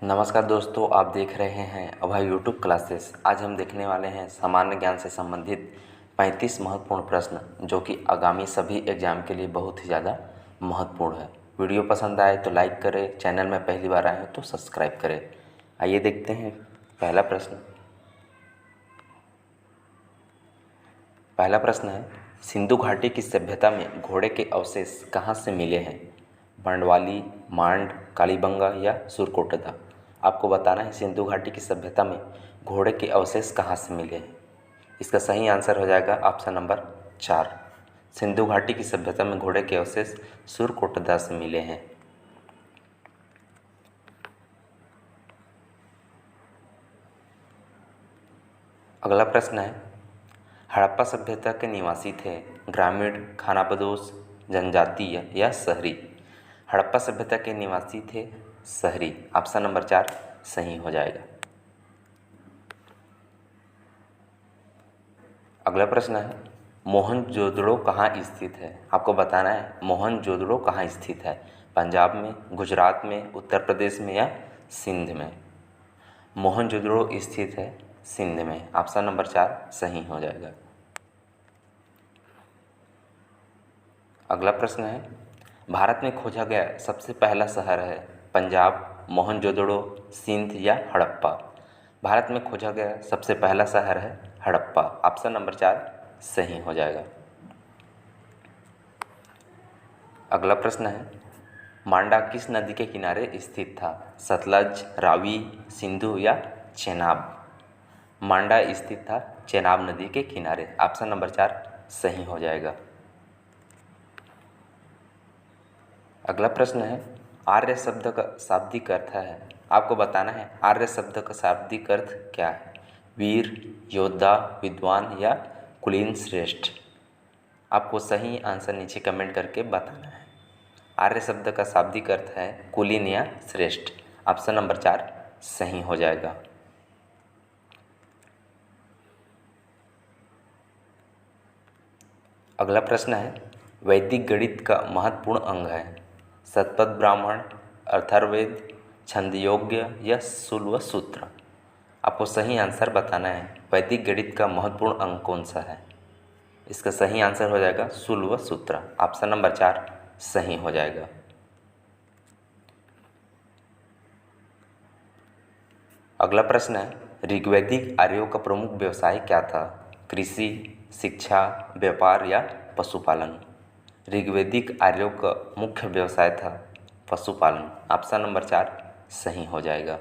नमस्कार दोस्तों, आप देख रहे हैं अभय यूट्यूब क्लासेस। आज हम देखने वाले हैं सामान्य ज्ञान से संबंधित 35 महत्वपूर्ण प्रश्न जो कि आगामी सभी एग्जाम के लिए बहुत ही ज़्यादा महत्वपूर्ण है। वीडियो पसंद आए तो लाइक करें, चैनल में पहली बार आए हो तो सब्सक्राइब करें। आइए देखते हैं पहला प्रश्न। पहला प्रश्न है, सिंधु घाटी की सभ्यता में घोड़े के अवशेष कहाँ से मिले हैं? बंडवाली, मांड, कालीबंगा या सुरकोटदा? आपको बताना है सिंधु घाटी की सभ्यता में घोड़े के अवशेष कहाँ से मिले हैं। इसका सही आंसर हो जाएगा ऑप्शन नंबर 4। सिंधु घाटी की सभ्यता में घोड़े के अवशेष सुरकोटदा से मिले हैं। अगला प्रश्न है, हड़प्पा सभ्यता के निवासी थे ग्रामीण, खानाबदोश, जनजातीय या शहरी? हड़प्पा सभ्यता के निवासी थे शहरी। ऑप्शन नंबर 4 सही हो जाएगा। अगला प्रश्न है, मोहनजोदड़ो कहाँ स्थित है? आपको बताना है मोहनजोदड़ो कहाँ स्थित है। पंजाब में, गुजरात में, उत्तर प्रदेश में या सिंध में? मोहनजोदड़ो स्थित है सिंध में। ऑप्शन नंबर 4 सही हो जाएगा। अगला प्रश्न है, भारत में खोजा गया सबसे पहला शहर है पंजाब, मोहनजोदड़ो, सिंध या हड़प्पा? भारत में खोजा गया सबसे पहला शहर है हड़प्पा। ऑप्शन नंबर 4 सही हो जाएगा। अगला प्रश्न है, मांडा किस नदी के किनारे स्थित था? सतलज, रावी, सिंधु या चेनाब? मांडा स्थित था चेनाब नदी के किनारे। ऑप्शन नंबर 4 सही हो जाएगा। अगला प्रश्न है, आर्य शब्द का शाब्दिक अर्थ है। आपको बताना है आर्य शब्द का शाब्दिक अर्थ क्या है? वीर, योद्धा, विद्वान या कुलीन श्रेष्ठ? आपको सही आंसर नीचे कमेंट करके बताना है। आर्य शब्द का शाब्दिक अर्थ है कुलीन या श्रेष्ठ। ऑप्शन नंबर 4 सही हो जाएगा। अगला प्रश्न है, वैदिक गणित का महत्वपूर्ण अंग है शतपथ ब्राह्मण, अथर्ववेद, छंदयोग्य या शुल्ब सूत्र? आपको सही आंसर बताना है वैदिक गणित का महत्वपूर्ण अंग कौन सा है। इसका सही आंसर हो जाएगा शुल्ब सूत्र। ऑप्शन नंबर 4 सही हो जाएगा। अगला प्रश्न है, ऋग्वैदिक आर्यों का प्रमुख व्यवसाय क्या था? कृषि, शिक्षा, व्यापार या पशुपालन? ऋग्वैदिक आर्यों का मुख्य व्यवसाय था पशुपालन। ऑप्शन नंबर 4 सही हो जाएगा।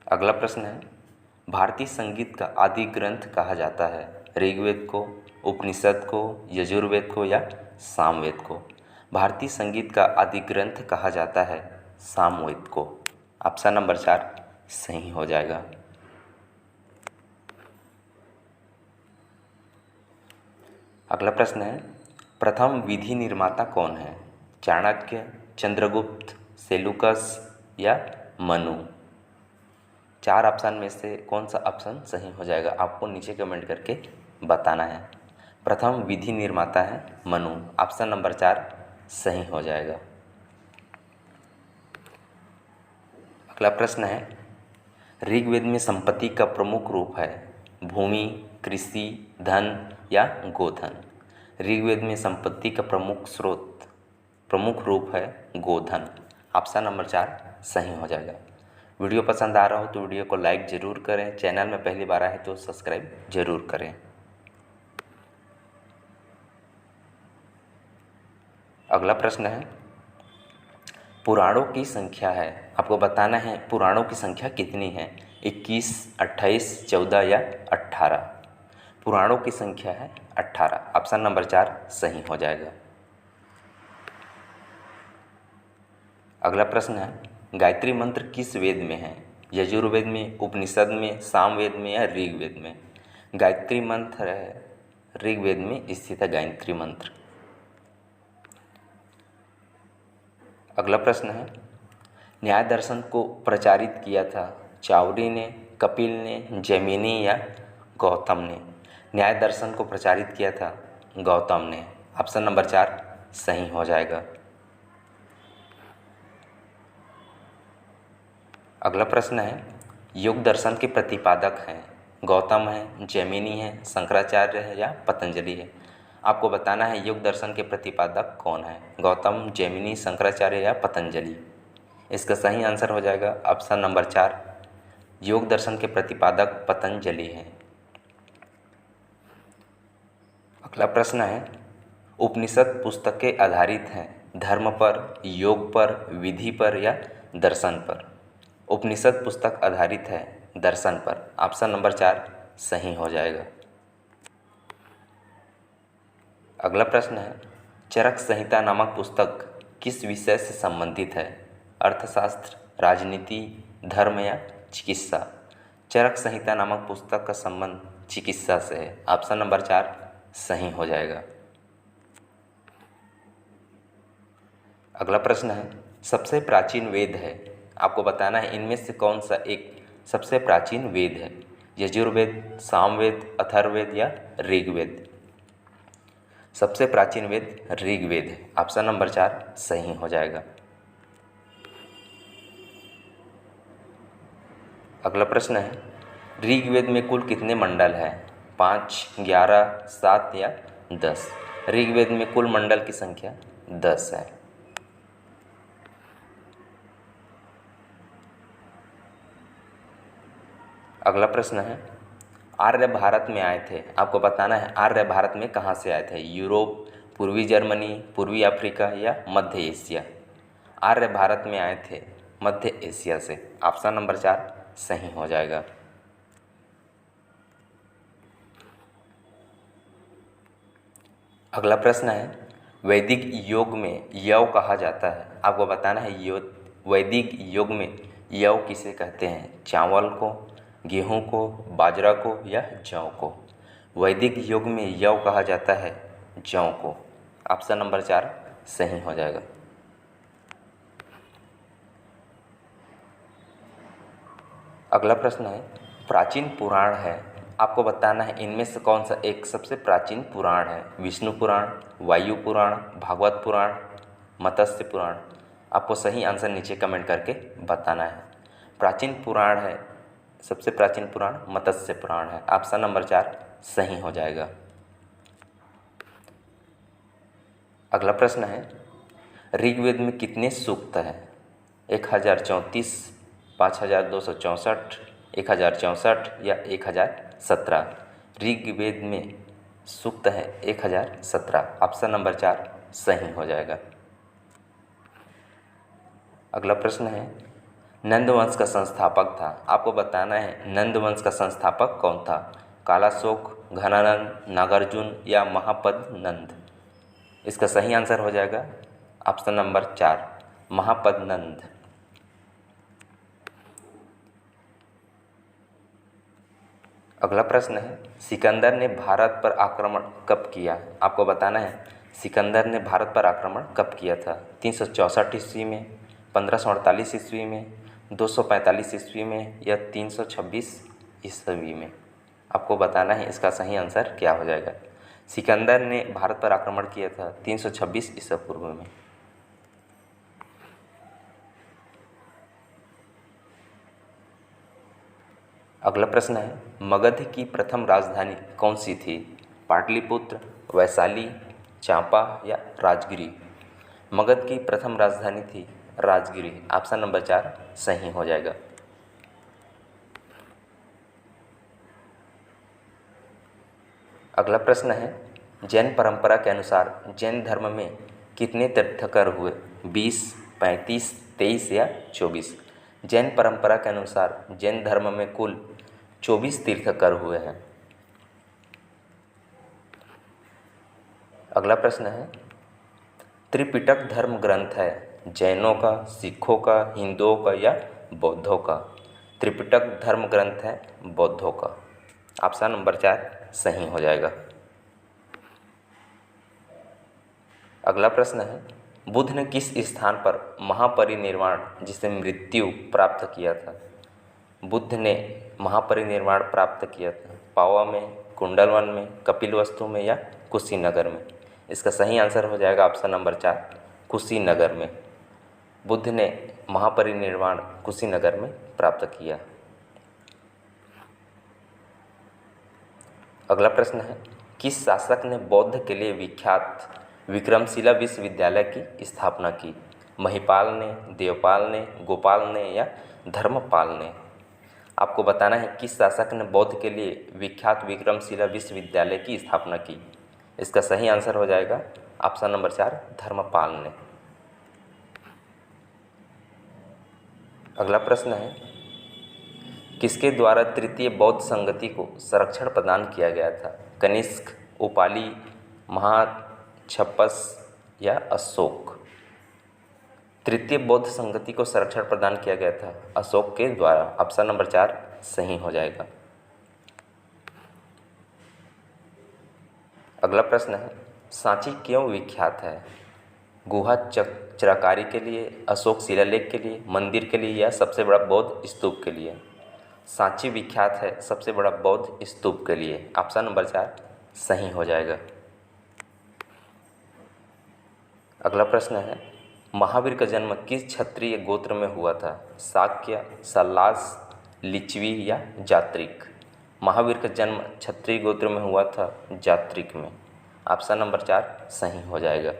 अगला प्रश्न है, भारतीय संगीत का आदि ग्रंथ कहा जाता है? ऋग्वेद को, उपनिषद को, यजुर्वेद को या सामवेद को? भारतीय संगीत का आदि ग्रंथ कहा जाता है सामवेद को। ऑप्शन नंबर 4 सही हो जाएगा। अगला प्रश्न है, प्रथम विधि निर्माता कौन है? चाणक्य, चंद्रगुप्त, सेलुकस या मनु? 4 ऑप्शन में से कौन सा ऑप्शन सही हो जाएगा आपको नीचे कमेंट करके बताना है। प्रथम विधि निर्माता है मनु। ऑप्शन नंबर 4 सही हो जाएगा। अगला प्रश्न है, ऋग्वेद में संपत्ति का प्रमुख रूप है भूमि, कृषि, धन या गोधन? ऋग्वेद में संपत्ति का प्रमुख रूप है गोधन। ऑप्शन नंबर 4 सही हो जाएगा। वीडियो पसंद आ रहा हो तो वीडियो को लाइक ज़रूर करें, चैनल में पहली बार आए तो सब्सक्राइब ज़रूर करें। अगला प्रश्न है, पुराणों की संख्या है। आपको बताना है पुराणों की संख्या कितनी है? 21, 28, 14 या 18? पुराणों की संख्या है 18। ऑप्शन नंबर 4 सही हो जाएगा। अगला प्रश्न है, गायत्री मंत्र किस वेद में है? यजुर्वेद में, उपनिषद में, सामवेद में या ऋग्वेद में? गायत्री मंत्र है ऋग्वेद में स्थित है गायत्री मंत्र। अगला प्रश्न है, न्याय दर्शन को प्रचारित किया था चावरी ने, कपिल ने, जैमिनी या गौतम ने? न्याय दर्शन को प्रचारित किया था गौतम ने। ऑप्शन नंबर 4 सही हो जाएगा। अगला प्रश्न है, योग दर्शन के प्रतिपादक हैं गौतम है, जैमिनी है, शंकराचार्य है या पतंजलि है। आपको बताना है योग दर्शन के प्रतिपादक कौन है, गौतम, जैमिनी, शंकराचार्य या पतंजलि। इसका सही आंसर हो जाएगा ऑप्शन नंबर 4, योग दर्शन के प्रतिपादक पतंजलि हैं। अगला प्रश्न है, उपनिषद पुस्तकें आधारित हैं धर्म पर, योग पर, विधि पर या दर्शन पर। उपनिषद पुस्तक आधारित है दर्शन पर। ऑप्शन नंबर 4 सही हो जाएगा। अगला प्रश्न है, चरक संहिता नामक पुस्तक किस विषय से संबंधित है, अर्थशास्त्र, राजनीति, धर्म या चिकित्सा। चरक संहिता नामक पुस्तक का संबंध चिकित्सा से है। ऑप्शन नंबर 4 सही हो जाएगा। अगला प्रश्न है, सबसे प्राचीन वेद है, आपको बताना है इनमें से कौन सा एक सबसे प्राचीन वेद है, यजुर्वेद, सामवेद, अथर्ववेद या ऋग्वेद। सबसे प्राचीन वेद ऋग्वेद है। ऑप्शन नंबर 4 सही हो जाएगा। अगला प्रश्न है, ऋग्वेद में कुल कितने मंडल हैं, 5, 11, 7 या 10। ऋग्वेद में कुल मंडल की संख्या 10 है। अगला प्रश्न है, आर्य भारत में आए थे, आपको बताना है आर्य भारत में कहाँ से आए थे, यूरोप, पूर्वी जर्मनी, पूर्वी अफ्रीका या मध्य एशिया। आर्य भारत में आए थे मध्य एशिया से। ऑप्शन नंबर 4 सही हो जाएगा। अगला प्रश्न है, वैदिक योग में यव कहा जाता है, आपको बताना है वैदिक योग में यव किसे कहते हैं, चावल को, गेहूं को, बाजरा को या जौ को। वैदिक योग में यव कहा जाता है जौ को। ऑप्शन नंबर 4 सही हो जाएगा। अगला प्रश्न है, प्राचीन पुराण है, आपको बताना है इनमें से कौन सा एक सबसे प्राचीन पुराण है, विष्णु पुराण, वायु पुराण, भागवत पुराण, मत्स्य पुराण। आपको सही आंसर नीचे कमेंट करके बताना है। प्राचीन पुराण है, सबसे प्राचीन पुराण मत्स्य पुराण है। ऑप्शन नंबर 4 सही हो जाएगा। अगला प्रश्न है, ऋग्वेद में कितने सूक्त हैं, 1034, 5264, 1064 या 1017। ऋग्वेद में सूक्त है 1017। ऑप्शन नंबर 4 सही हो जाएगा। अगला प्रश्न है, नंद वंश का संस्थापक था, आपको बताना है नंद वंश का संस्थापक कौन था, कालाशोक, घनानंद, नागार्जुन या महापद नंद। इसका सही आंसर हो जाएगा ऑप्शन नंबर 4 महापद नंद। अगला प्रश्न है, सिकंदर ने भारत पर आक्रमण कब किया, आपको बताना है सिकंदर ने भारत पर आक्रमण कब किया था, 364 ईस्वी में, 1548 ईस्वी में, 245 ईस्वी में या 326 ईस्वी में। आपको बताना है इसका सही आंसर क्या हो जाएगा। सिकंदर ने भारत पर आक्रमण किया था 326 ईसा पूर्व में। अगला प्रश्न है, मगध की प्रथम राजधानी कौन सी थी, पाटलिपुत्र, वैशाली, चांपा या राजगिरी। मगध की प्रथम राजधानी थी राजगिरी। ऑप्शन नंबर 4 सही हो जाएगा। अगला प्रश्न है, जैन परंपरा के अनुसार जैन धर्म में कितने तीर्थंकर हुए, 20, 35, 23 या 24। जैन परंपरा के अनुसार जैन धर्म में कुल 24 तीर्थंकर हुए हैं। अगला प्रश्न है, त्रिपिटक धर्म ग्रंथ है जैनों का, सिखों का, हिंदुओं का या बौद्धों का। त्रिपिटक धर्म ग्रंथ है बौद्धों का। ऑप्शन नंबर 4 सही हो जाएगा। अगला प्रश्न है, बुद्ध ने किस स्थान पर महापरिनिर्वाण जिसे मृत्यु प्राप्त किया था। बुद्ध ने महापरिनिर्वाण प्राप्त किया था पावा में, कुंडलवन में, कपिलवस्तु में या कुशीनगर में। इसका सही आंसर हो जाएगा ऑप्शन नंबर 4 कुशीनगर में। बुद्ध ने महापरिनिर्वाण कुशीनगर में प्राप्त किया। अगला प्रश्न है, किस शासक ने बौद्ध के लिए विख्यात विक्रमशिला विश्वविद्यालय की स्थापना की? महिपाल ने, देवपाल ने, गोपाल ने या धर्मपाल ने? आपको बताना है किस शासक ने बौद्ध के लिए विख्यात विक्रमशिला विश्वविद्यालय की स्थापना की। इसका सही आंसर हो जाएगा ऑप्शन नंबर 4, धर्मपाल ने। अगला प्रश्न है, किसके द्वारा तृतीय बौद्ध संगति को संरक्षण प्रदान किया गया था? कनिष्क, उपाली, महाक्षपस या अशोक? तृतीय बौद्ध संगति को संरक्षण प्रदान किया गया था अशोक के द्वारा। ऑप्शन नंबर 4 सही हो जाएगा। अगला प्रश्न है, सांची क्यों विख्यात है? गुहा चित्रकारी के लिए, अशोक शिलालेख के लिए, मंदिर के लिए या सबसे बड़ा बौद्ध स्तूप के लिए? सांची विख्यात है सबसे बड़ा बौद्ध स्तूप के लिए। ऑप्शन नंबर 4 सही हो जाएगा। अगला प्रश्न है, महावीर का जन्म किस क्षत्रिय गोत्र में हुआ था? शाक्य, सल्लास, लिच्छवी या जात्रिक? महावीर का जन्म क्षत्रिय गोत्र में हुआ था, जात्रिक में। ऑप्शन नंबर 4 सही हो जाएगा।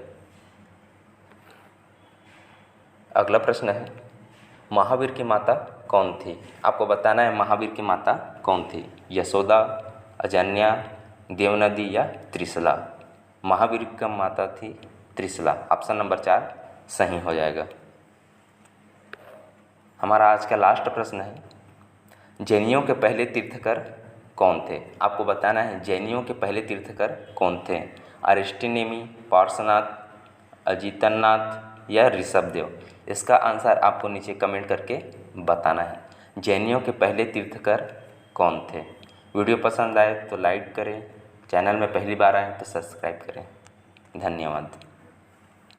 अगला प्रश्न है, महावीर की माता कौन थी? आपको बताना है महावीर की माता कौन थी? यशोदा, अजन्या, देवनदी या त्रिशला? महावीर की माता थी त्रिशला। ऑप्शन नंबर 4 सही हो जाएगा। हमारा आज का लास्ट प्रश्न है, जैनियों के पहले तीर्थकर कौन थे? आपको बताना है जैनियों के पहले तीर्थकर कौन थे? अरिष्टनेमी, पार्श्वनाथ, अजितनाथ या ऋषभदेव? इसका आंसर आपको नीचे कमेंट करके बताना है। जैनियों के पहले तीर्थकर कौन थे? वीडियो पसंद आए तो लाइक करें, चैनल में पहली बार आए तो सब्सक्राइब करें। धन्यवाद।